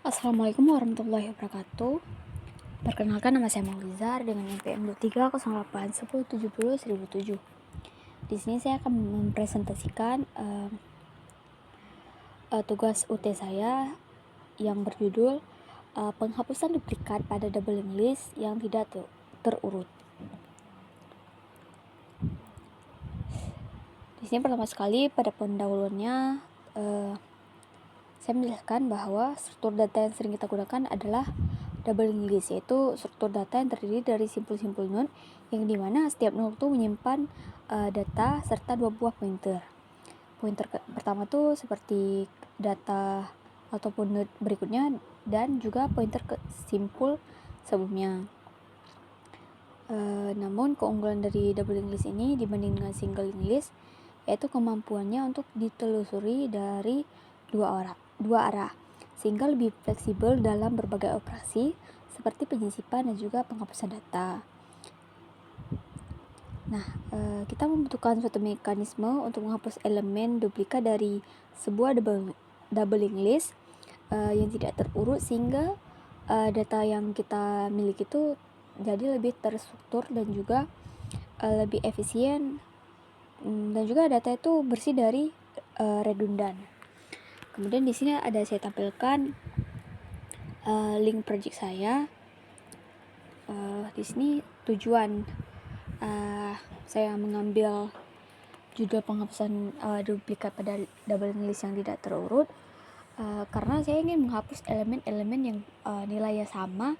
Assalamualaikum warahmatullahi wabarakatuh. Perkenalkan, nama saya Maulizar dengan NPM 230810701007. Di sini saya akan mempresentasikan tugas UT saya yang berjudul penghapusan duplikat pada double list yang tidak terurut. Di sini pertama sekali pada pendahuluannya saya menjelaskan bahwa struktur data yang sering kita gunakan adalah double list, yaitu struktur data yang terdiri dari simpul-simpul node yang dimana setiap node itu menyimpan data serta dua buah pointer. Pointer pertama tuh seperti data ataupun node berikutnya, dan juga pointer ke simpul sebelumnya. Namun keunggulan dari double list ini dibanding dengan single list yaitu kemampuannya untuk ditelusuri dari dua arah, sehingga lebih fleksibel dalam berbagai operasi seperti penyisipan dan juga penghapusan data. Nah, kita membutuhkan suatu mekanisme untuk menghapus elemen duplikat dari sebuah doubling list yang tidak terurut, sehingga data yang kita miliki itu jadi lebih terstruktur dan juga lebih efisien, dan juga data itu bersih dari redundan. Kemudian di sini ada saya tampilkan link project saya. Di sini tujuan saya mengambil judul penghapusan duplikat pada double list yang tidak terurut karena saya ingin menghapus elemen-elemen yang nilainya sama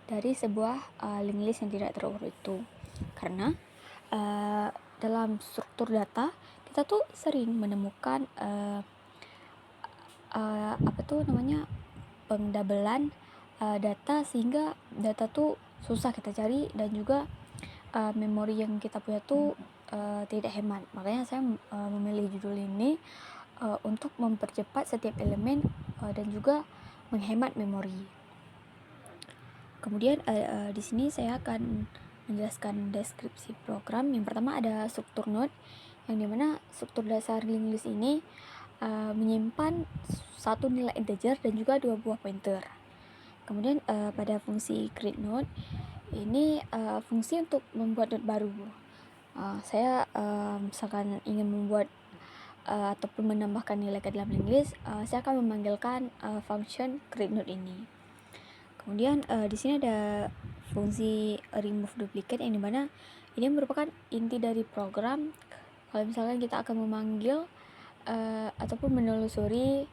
dari sebuah link list yang tidak terurut itu. Karena dalam struktur data kita tuh sering menemukan pengdabelan data, sehingga data tuh susah kita cari dan juga memori yang kita punya tuh tidak hemat. Makanya saya memilih judul ini untuk mempercepat setiap elemen dan juga menghemat memori. Kemudian di sini saya akan menjelaskan deskripsi program. Yang pertama ada struktur node, yang dimana struktur dasar link list ini menyimpan satu nilai integer dan juga dua buah pointer. Kemudian pada fungsi create node ini fungsi untuk membuat node baru. Saya misalkan ingin membuat ataupun menambahkan nilai ke dalam link list, saya akan memanggilkan function create node ini. Kemudian di sini ada fungsi remove duplicate, yang dimana ini merupakan inti dari program. Kalau misalkan kita akan memanggil ataupun menelusuri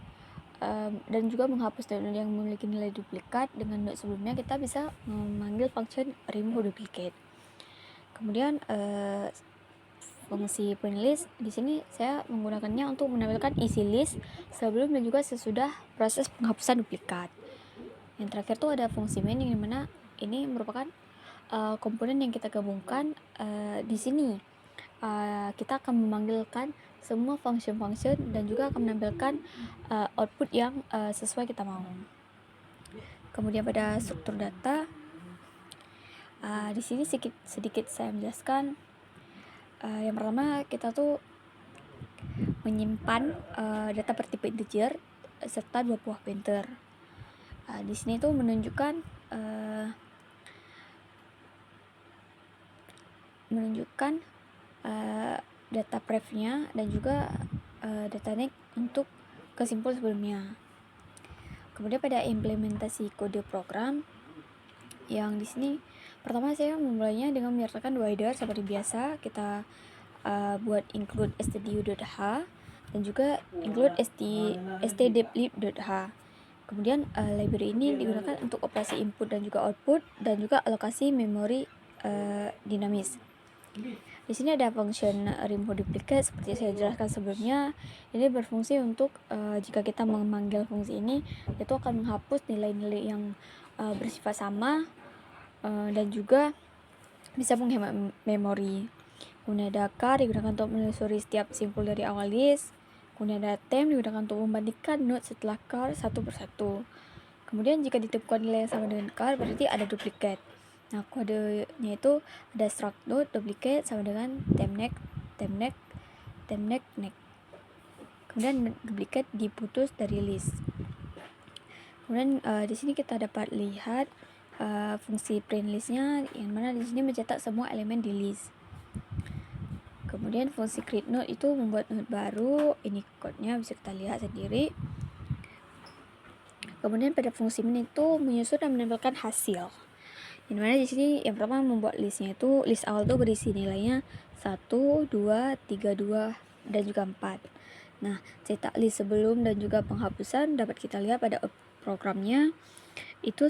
dan juga menghapus node yang memiliki nilai duplikat dengan node sebelumnya, kita bisa memanggil function remove duplicate. Kemudian fungsi point list di sini saya menggunakannya untuk menampilkan isi list sebelum dan juga sesudah proses penghapusan duplikat. Yang terakhir tuh ada fungsi main, yang dimana ini merupakan komponen yang kita gabungkan. Di sini kita akan memanggilkan semua function dan juga akan menampilkan output yang sesuai kita mau. Kemudian pada struktur data, di sini sedikit saya menjelaskan. Yang pertama, kita tuh menyimpan data per tipe integer serta dua buah pointer. Di sini tuh menunjukkan data prefnya dan juga data next untuk kesimpul sebelumnya. Kemudian pada implementasi kode program, yang di sini pertama saya memulainya dengan menyertakan dua header seperti biasa. Kita buat include stdio.h dan juga include stdevlib.h. Kemudian library ini digunakan untuk operasi input dan juga output, dan juga alokasi memori dinamis. Di sini ada function remove duplicate seperti saya jelaskan sebelumnya. Ini berfungsi untuk jika kita memanggil fungsi ini, itu akan menghapus nilai-nilai yang bersifat sama dan juga bisa menghemat memori. Kemudian ada car digunakan untuk menelusuri setiap simpul dari awal list. Kemudian ada temp digunakan untuk membandingkan node setelah car satu persatu. Kemudian jika ditemukan nilai yang sama dengan car, berarti ada duplikat. Nah, kodenya itu ada struct node duplicate sama dengan temp next. Kemudian duplikat diputus dari list. Kemudian di sini kita dapat lihat fungsi print listnya, yang mana di sini mencetak semua elemen di list. Kemudian fungsi create node itu membuat node baru. Ini code-nya bisa kita lihat sendiri. Kemudian pada fungsi min itu menyusun dan menempelkan hasil. Yang mana di sini yang pertama membuat listnya itu list awal itu berisi nilainya 1, 2, 3, 2 dan juga 4. Nah, cetak list sebelum dan juga penghapusan dapat kita lihat pada programnya. Itu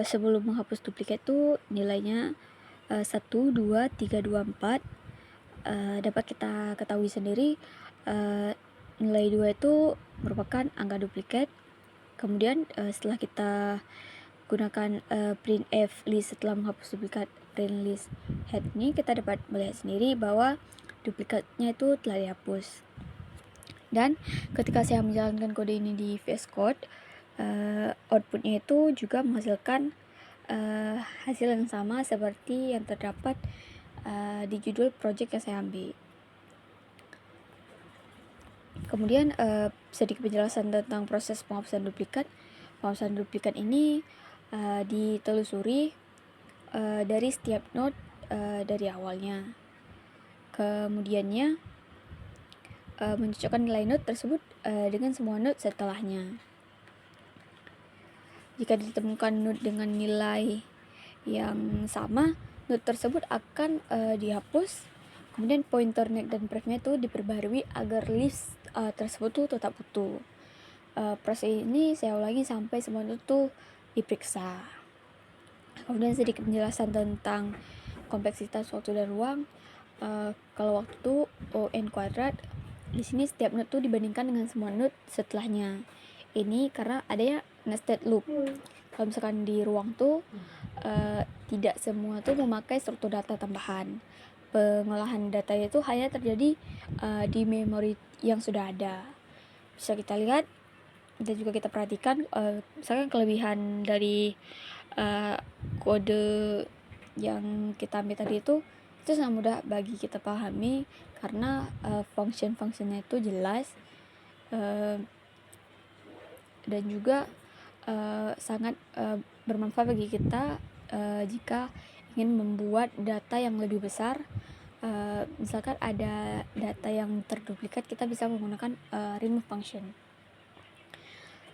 sebelum menghapus duplikat itu nilainya 1, 2, 3, 2, 4. Dapat kita ketahui sendiri nilai 2 itu merupakan angka duplikat. Kemudian setelah kita gunakan printf list setelah menghapus duplikat print list head ini, kita dapat melihat sendiri bahwa duplikatnya itu telah dihapus. Dan ketika saya menjalankan kode ini di VS Code, outputnya itu juga menghasilkan hasil yang sama seperti yang terdapat di judul project yang saya ambil. Kemudian sedikit penjelasan tentang proses penghapusan duplikat. Penghapusan duplikat ini ditelusuri dari setiap node dari awalnya. Kemudiannya mencocokkan nilai node tersebut dengan semua node setelahnya. Jika ditemukan node dengan nilai yang sama, node tersebut akan dihapus. Kemudian pointer next dan prefnya itu diperbarui agar list tersebut tuh tetap utuh. Proses ini saya ulangi sampai semua node tuh diperiksa. Kemudian sedikit penjelasan tentang kompleksitas waktu dan ruang. Kalau waktu O(n²), di sini setiap node tuh dibandingkan dengan semua node setelahnya. Ini karena adanya nested loop. Kalau misalkan di ruang tuh tidak semua tuh memakai struktur data tambahan. Pengolahan data itu hanya terjadi di memori yang sudah ada. Bisa kita lihat dan juga kita perhatikan misalkan kelebihan dari kode yang kita ambil tadi itu sangat mudah bagi kita pahami karena function-functionnya itu jelas dan juga sangat bermanfaat bagi kita jika ingin membuat data yang lebih besar. Misalkan ada data yang terduplikat, kita bisa menggunakan remove function.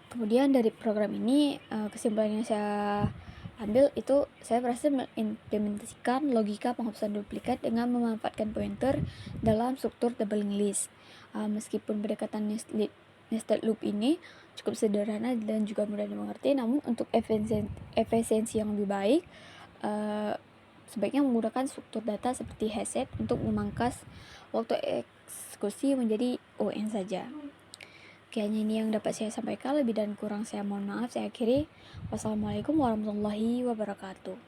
Kemudian dari program ini kesimpulan yang saya ambil itu saya berhasil mengimplementasikan logika penghapusan duplikat dengan memanfaatkan pointer dalam struktur doubling list. Meskipun pendekatan nested loop ini cukup sederhana dan juga mudah dimengerti, namun untuk efisiensi yang lebih baik sebaiknya menggunakan struktur data seperti hashset untuk memangkas waktu eksekusi menjadi O(n) saja. Oke, hanya ini yang dapat saya sampaikan. Lebih dan kurang saya mohon maaf. Saya akhiri. Wassalamualaikum warahmatullahi wabarakatuh.